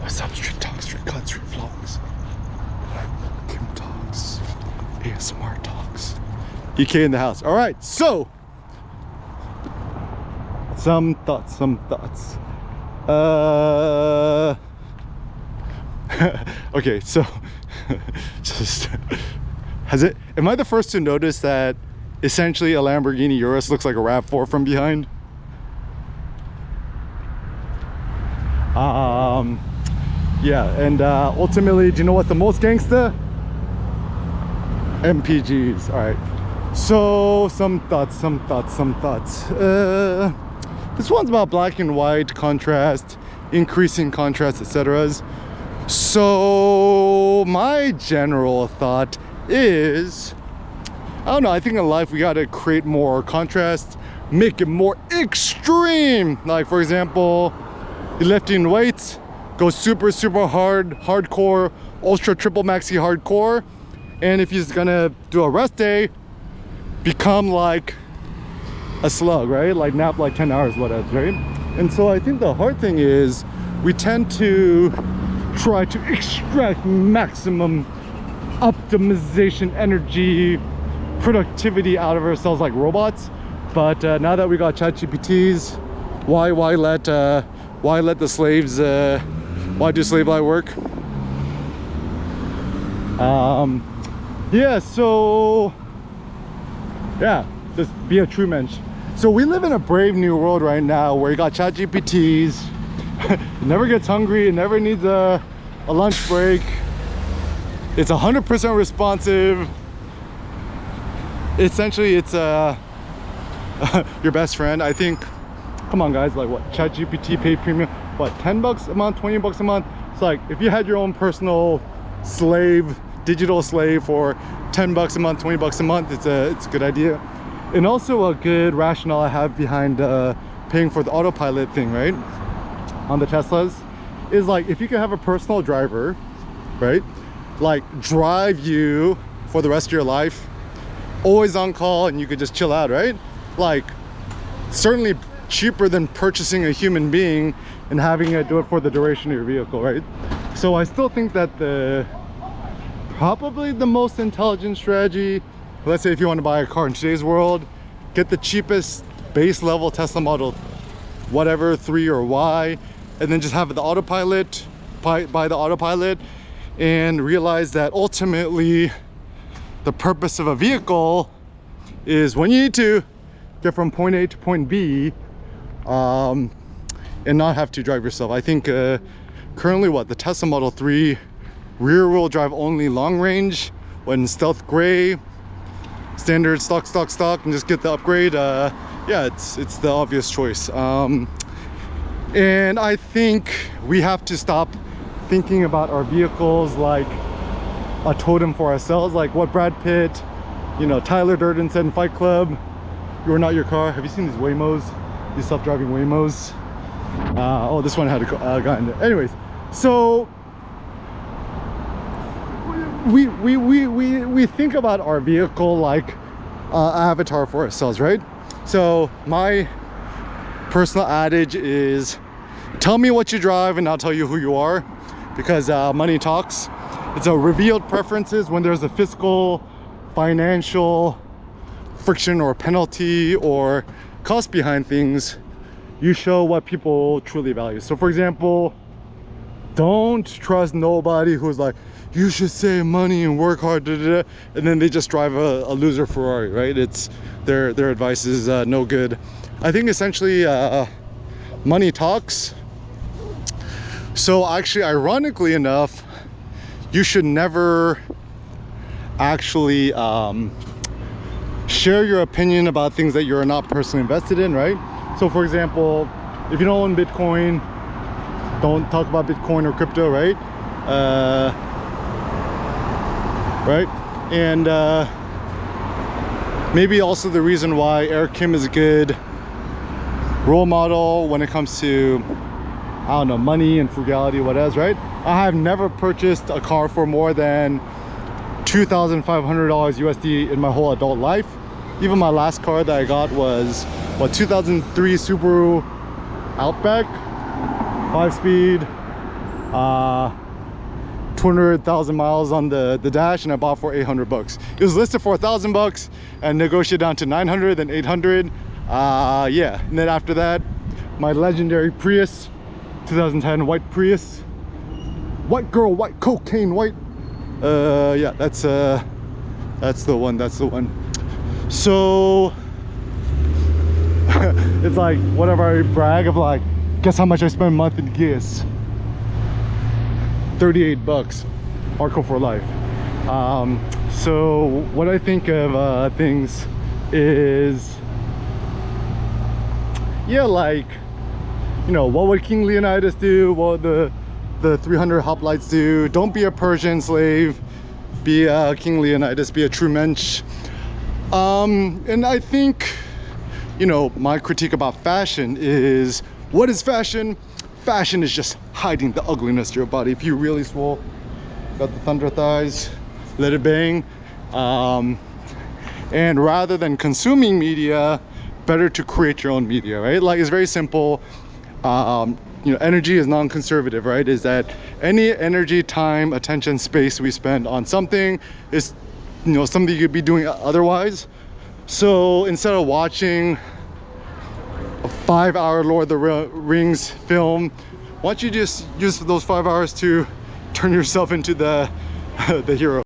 What's up, Street Talk, Street Cut, Street Vlogs, Kim Talks, ASMR Talks, EK in the house. All right, so some thoughts. Okay, so just am I the first to notice that essentially a Lamborghini Urus looks like a RAV4 from behind? Yeah, and ultimately, do you know what the most gangsta? MPGs. All right, so some thoughts. This one's about black and white contrast, increasing contrast, etc. So my general thought is, I don't know, I think in life we got to create more contrast, make it more extreme. Like, for example, you're lifting weights, go super hardcore, ultra triple maxi hardcore, and if you're gonna do a rest day, become like a slug, right? Like nap like 10 hours, whatever, right? And so I think the hard thing is we tend to try to extract maximum optimization, energy, productivity out of ourselves like robots. But now that we got ChatGPTs, why let the slaves, why do slave light work? Yeah, so yeah, just be a true mensch. So we live in a brave new world right now where you got ChatGPTs. It never gets hungry, it never needs a lunch break. It's 100% responsive. Essentially, it's your best friend. I think, come on guys, like what, ChatGPT paid premium, what, 10 bucks a month, 20 bucks a month? It's like if you had your own personal slave, digital slave for 10 bucks a month, 20 bucks a month, it's a good idea. And also a good rationale I have behind paying for the autopilot thing, right, on the Teslas, is like if you can have a personal driver, right, like drive you for the rest of your life, always on call, and you could just chill out, right? Like certainly cheaper than purchasing a human being and having it do it for the duration of your vehicle, right? So I still think that probably the most intelligent strategy, let's say if you want to buy a car in today's world, get the cheapest base level Tesla Model whatever 3 or Y, and then just have the autopilot, buy the autopilot, and realize that ultimately the purpose of a vehicle is when you need to get from point A to point B, and not have to drive yourself. I think currently what, the Tesla Model 3 rear wheel drive only long range, when stealth gray, standard stock, and just get the upgrade. Yeah, it's the obvious choice. And I think we have to stop thinking about our vehicles like a totem for ourselves, like what Brad Pitt, you know, Tyler Durden said in Fight Club, "You're not your car." Have you seen these Waymos, these self-driving Waymos? Oh, this one had a guy in there. Anyways, so we think about our vehicle like avatar for ourselves, right? So my personal adage is, tell me what you drive and I'll tell you who you are, because money talks. It's a revealed preferences when there's a fiscal, financial friction or penalty or cost behind things. You show what people truly value. So for example, don't trust nobody who's like, you should save money and work hard, and then they just drive a loser Ferrari, right? It's their advice is no good. I think essentially money talks. So actually, ironically enough, you should never actually share your opinion about things that you're not personally invested in, right? So for example, if you don't own Bitcoin, don't talk about Bitcoin or crypto, right? Right? And maybe also the reason why Eric Kim is a good role model when it comes to, I don't know, money and frugality, what else, right? I have never purchased a car for more than $2,500 USD in my whole adult life. Even my last car that I got was, what, 2003 Subaru Outback, 5-speed, 200,000 miles on the dash, and I bought for 800 bucks. It was listed for 1,000 bucks and negotiated down to 900, then 800. Yeah, and then after that, my legendary Prius, 2010 white Prius, white girl, white cocaine, white. Yeah, that's the one. So it's like whatever I brag of, like, guess how much I spend a month in gas? 38 bucks, Arco for life. So what I think of things is, yeah, like, you know, what would King Leonidas do? What would the 300 hoplites do? Don't be a Persian slave, be a King Leonidas, be a true mensch. And I think, you know, my critique about fashion is, what is fashion? Fashion is just hiding the ugliness of your body. If you really swole, got the thunder thighs, let it bang. And rather than consuming media, better to create your own media, right? Like, it's very simple. You know, energy is non-conservative, right? Is that any energy, time, attention, space we spend on something is, you know, something you could be doing otherwise. So instead of watching a 5-hour Lord of the Rings film, why don't you just use those 5 hours to turn yourself into the hero?